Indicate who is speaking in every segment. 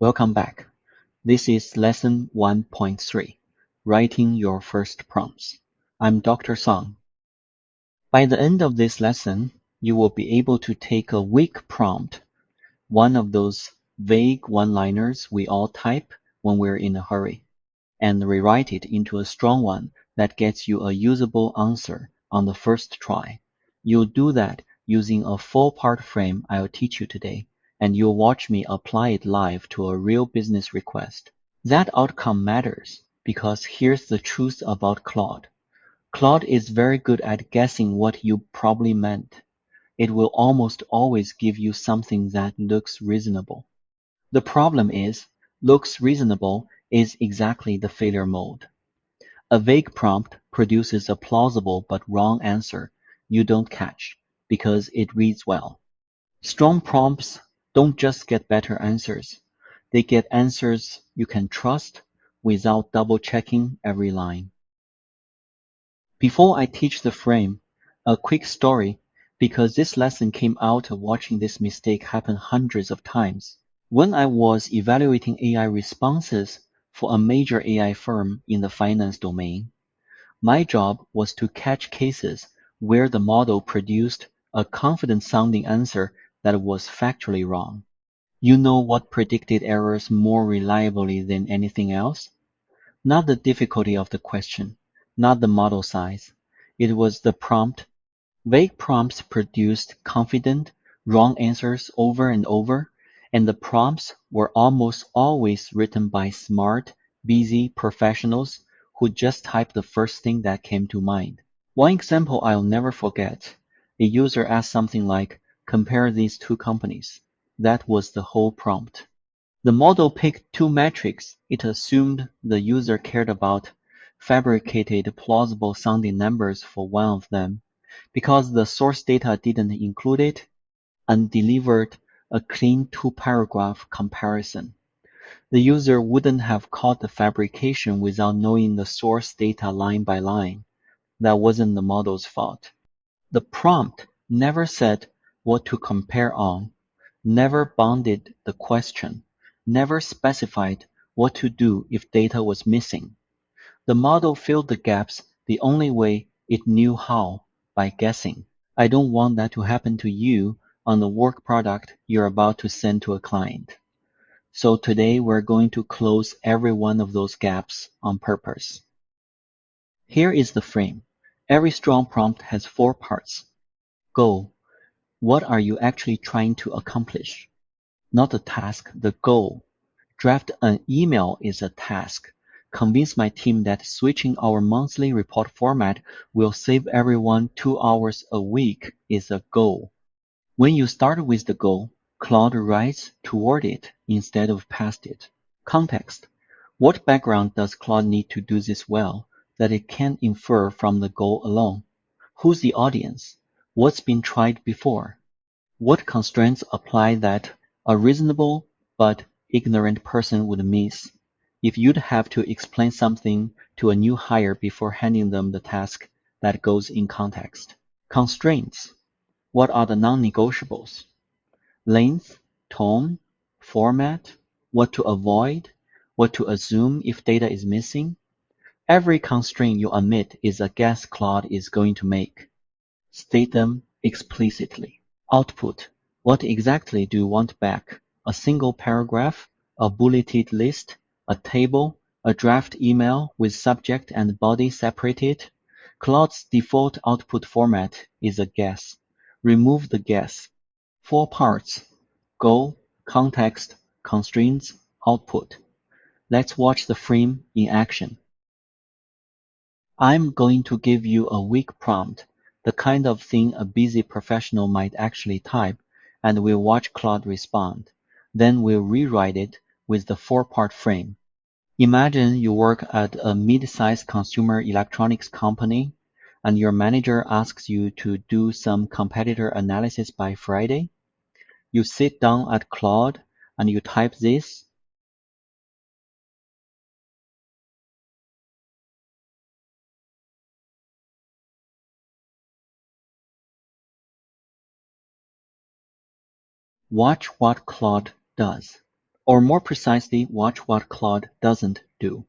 Speaker 1: Welcome back. This is lesson 1.3, Writing Your First Prompts. I'm Dr. Song. By the end of this lesson, you will be able to take a weak prompt, one of those vague one-liners we all type when we're in a hurry, and rewrite it into a strong one that gets you a usable answer on the first try. You'll do that using a four-part frame I'll teach you today, and you'll watch me apply it live to a real business request. That outcome matters because here's the truth about Claude. Claude is very good at guessing what you probably meant. It will almost always give you something that looks reasonable. The problem is, looks reasonable is exactly the failure mode. A vague prompt produces a plausible but wrong answer you don't catch because it reads well. Strong prompts don't just get better answers. They get answers you can trust without double-checking every line. Before I teach the frame, a quick story because this lesson came out of watching this mistake happen hundreds of times. When I was evaluating AI responses for a major AI firm in the finance domain, my job was to catch cases where the model produced a confident-sounding answer that was factually wrong. You know what predicted errors more reliably than anything else? Not the difficulty of the question, not the model size. It was the prompt. Vague prompts produced confident, wrong answers over and over, and the prompts were almost always written by smart, busy professionals who just typed the first thing that came to mind. One example I'll never forget, a user asked something like, compare these two companies. That was the whole prompt. The model picked two metrics it assumed the user cared about, fabricated plausible sounding numbers for one of them, because the source data didn't include it, and delivered a clean two-paragraph comparison. The user wouldn't have caught the fabrication without knowing the source data line by line. That wasn't the model's fault. The prompt never said what to compare on, never bounded the question, never specified what to do if data was missing. The model filled the gaps the only way it knew how, by guessing. I don't want that to happen to you on the work product you're about to send to a client. So today we're going to close every one of those gaps on purpose. Here is the frame. Every strong prompt has four parts. Goal. What are you actually trying to accomplish? Not the task, the goal. Draft an email is a task. Convince my team that switching our monthly report format will save everyone 2 hours a week is a goal. When you start with the goal, Claude writes toward it instead of past it. Context. What background does Claude need to do this well that it can't infer from the goal alone? Who's the audience? What's been tried before? What constraints apply that a reasonable but ignorant person would miss? If you'd have to explain something to a new hire before handing them the task, that goes in context. Constraints. What are the non-negotiables? Length, tone, format, what to avoid, what to assume if data is missing. Every constraint you omit is a guess Claude is going to make. State them explicitly. Output. What exactly do you want back? A single paragraph? A bulleted list? A table? A draft email with subject and body separated? Claude's default output format is a guess. Remove the guess. Four parts: goal, context, constraints, output. Let's watch the frame in action. I'm going to give you a weak prompt, the kind of thing a busy professional might actually type, and we'll watch Claude respond. Then we'll rewrite it with the four-part frame. Imagine you work at a mid-sized consumer electronics company, and your manager asks you to do some competitor analysis by Friday. You sit down at Claude and you type this. Watch what Claude does. Or more precisely, watch what Claude doesn't do.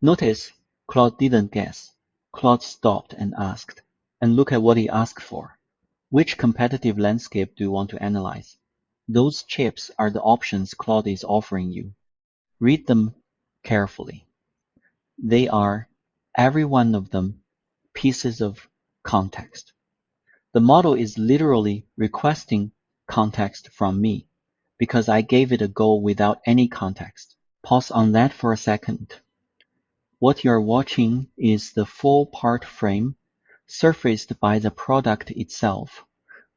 Speaker 1: Notice, Claude didn't guess. Claude stopped and asked. And look at what he asked for. Which competitive landscape do you want to analyze? Those chips are the options Claude is offering you. Read them carefully. They are, every one of them, pieces of context. The model is literally requesting context from me, because I gave it a go without any context. Pause on that for a second. What you're watching is the full part frame surfaced by the product itself.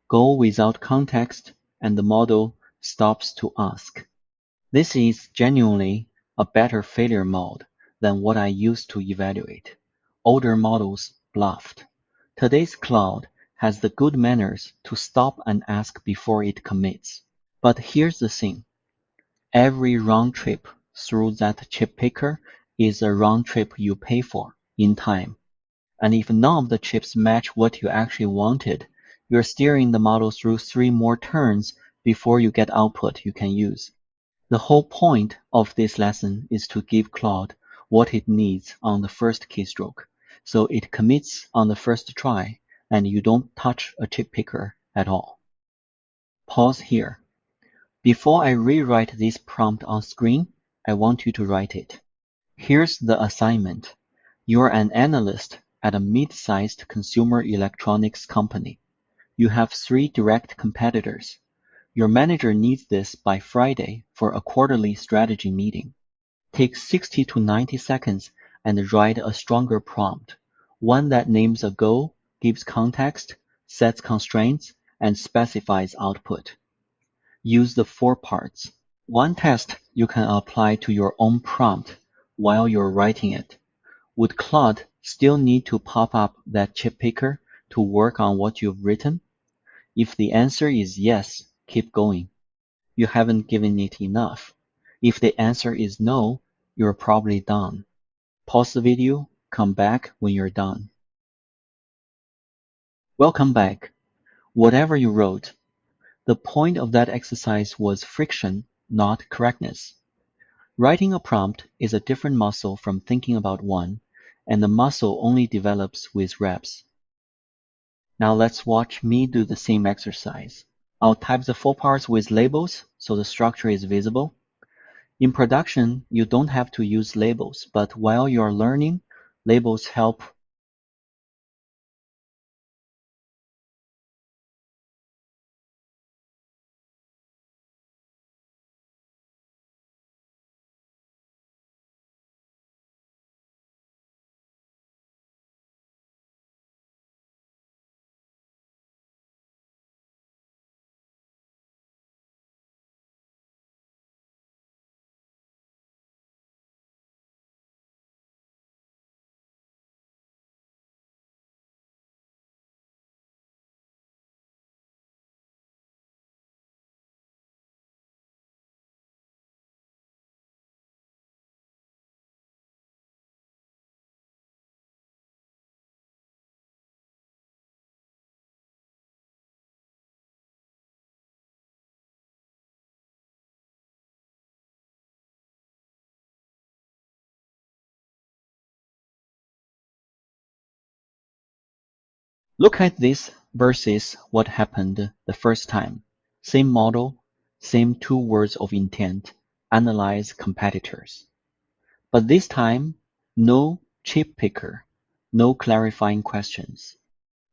Speaker 1: Go without context, and the model stops to ask. This is genuinely a better failure mode than what I used to evaluate. Older models bluffed. Today's Claude has the good manners to stop and ask before it commits. But here's the thing. Every round trip through that chip picker is a round trip you pay for in time. And if none of the chips match what you actually wanted, you're steering the model through 3 more turns before you get output you can use. The whole point of this lesson is to give Claude what it needs on the first keystroke, so it commits on the first try and you don't touch a chip picker at all. Pause here. Before I rewrite this prompt on screen, I want you to write it. Here's the assignment. You're an analyst at a mid-sized consumer electronics company. You have 3 direct competitors. Your manager needs this by Friday for a quarterly strategy meeting. Take 60 to 90 seconds and write a stronger prompt, one that names a goal, gives context, sets constraints, and specifies output. Use the 4 parts. One test you can apply to your own prompt while you're writing it. Would Claude still need to pop up that chip picker to work on what you've written? If the answer is yes, keep going. You haven't given it enough. If the answer is no, you're probably done. Pause the video, come back when you're done. Welcome back. Whatever you wrote, the point of that exercise was friction, not correctness. Writing a prompt is a different muscle from thinking about one, and the muscle only develops with reps. Now let's watch me do the same exercise. I'll type the 4 parts with labels so the structure is visible. In production, you don't have to use labels, but while you're learning, labels help. Look at this versus what happened the first time. Same model, same 2 words of intent, analyze competitors. But this time, no chip picker, no clarifying questions.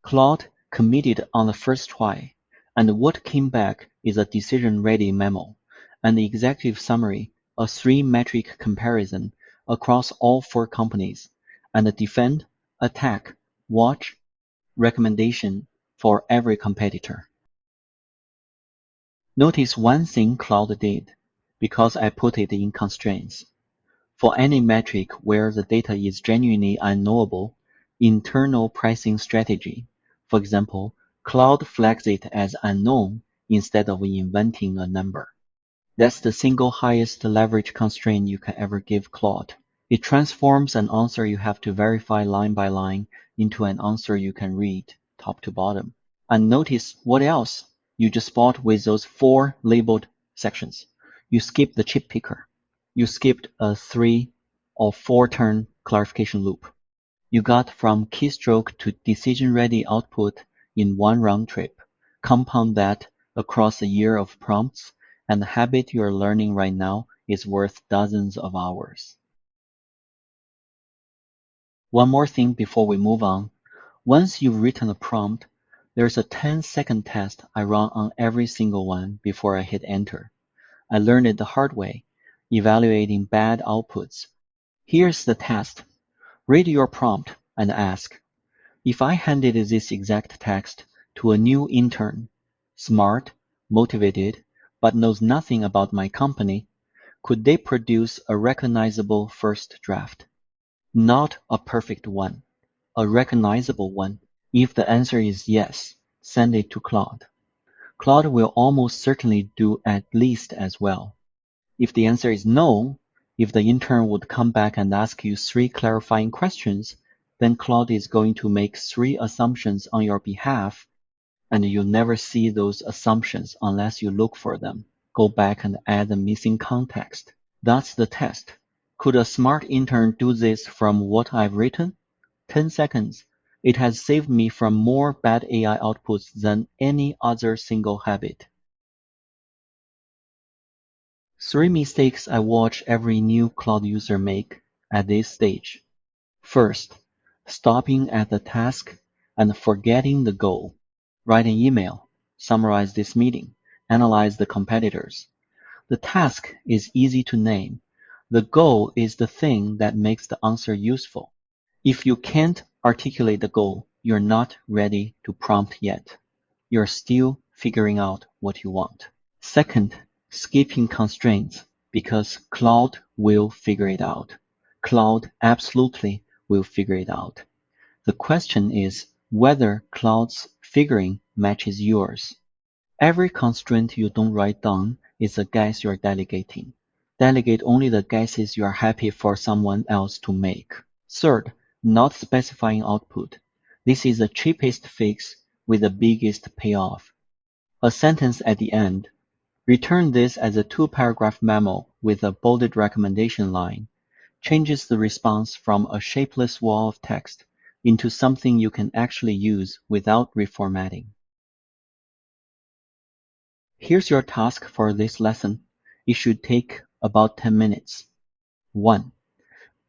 Speaker 1: Claude committed on the first try, and what came back is a decision-ready memo, an executive summary, a 3-metric comparison across all 4 companies, and a defend, attack, watch, recommendation for every competitor. Notice one thing Claude did, because I put it in constraints. For any metric where the data is genuinely unknowable, internal pricing strategy, for example, Claude flags it as unknown instead of inventing a number. That's the single highest leverage constraint you can ever give Claude. It transforms an answer you have to verify line by line into an answer you can read, top to bottom. And notice what else you just bought with those 4 labeled sections. You skipped the chip picker. You skipped a 3 or 4 turn clarification loop. You got from keystroke to decision-ready output in one round trip. Compound that across a year of prompts, and the habit you're learning right now is worth dozens of hours. One more thing before we move on. Once you've written a prompt, there's a 10-second test I run on every single one before I hit enter. I learned it the hard way, evaluating bad outputs. Here's the test. Read your prompt and ask, if I handed this exact text to a new intern, smart, motivated, but knows nothing about my company, could they produce a recognizable first draft? Not a perfect one, a recognizable one. If the answer is yes, send it to Claude. Claude will almost certainly do at least as well. If the answer is no, if the intern would come back and ask you 3 clarifying questions, then Claude is going to make 3 assumptions on your behalf, and you'll never see those assumptions unless you look for them. Go back and add the missing context. That's the test. Could a smart intern do this from what I've written? 10 seconds. It has saved me from more bad AI outputs than any other single habit. 3 mistakes I watch every new Claude user make at this stage. First, stopping at the task and forgetting the goal. Write an email, summarize this meeting, analyze the competitors. The task is easy to name. The goal is the thing that makes the answer useful. If you can't articulate the goal, you're not ready to prompt yet. You're still figuring out what you want. Second, skipping constraints, because Claude will figure it out. Claude absolutely will figure it out. The question is whether Claude's figuring matches yours. Every constraint you don't write down is a guess you're delegating. Delegate only the guesses you are happy for someone else to make. Third, not specifying output. This is the cheapest fix with the biggest payoff. A sentence at the end. Return this as a 2-paragraph memo with a bolded recommendation line. Changes the response from a shapeless wall of text into something you can actually use without reformatting. Here's your task for this lesson. It should take about 10 minutes. 1.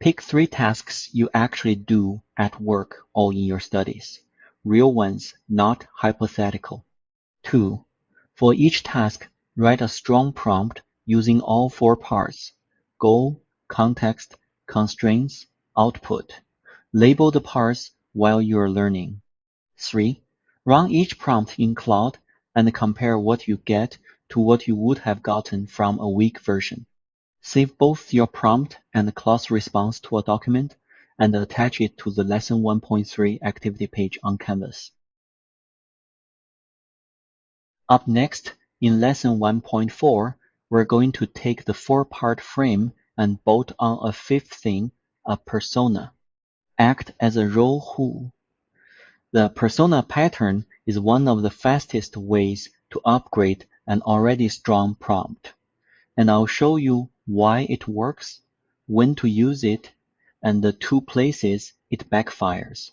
Speaker 1: Pick 3 tasks you actually do at work or in your studies. Real ones, not hypothetical. 2. For each task, write a strong prompt using all 4 parts: goal, context, constraints, output. Label the parts while you're learning. 3. Run each prompt in Claude and compare what you get to what you would have gotten from a weak version. Save both your prompt and Claude's response to a document and attach it to the Lesson 1.3 activity page on Canvas. Up next, in Lesson 1.4, we're going to take the 4-part frame and bolt on a 5th thing, a persona. Act as a role who. The persona pattern is one of the fastest ways to upgrade an already strong prompt. And I'll show you why it works, when to use it, and the 2 places it backfires.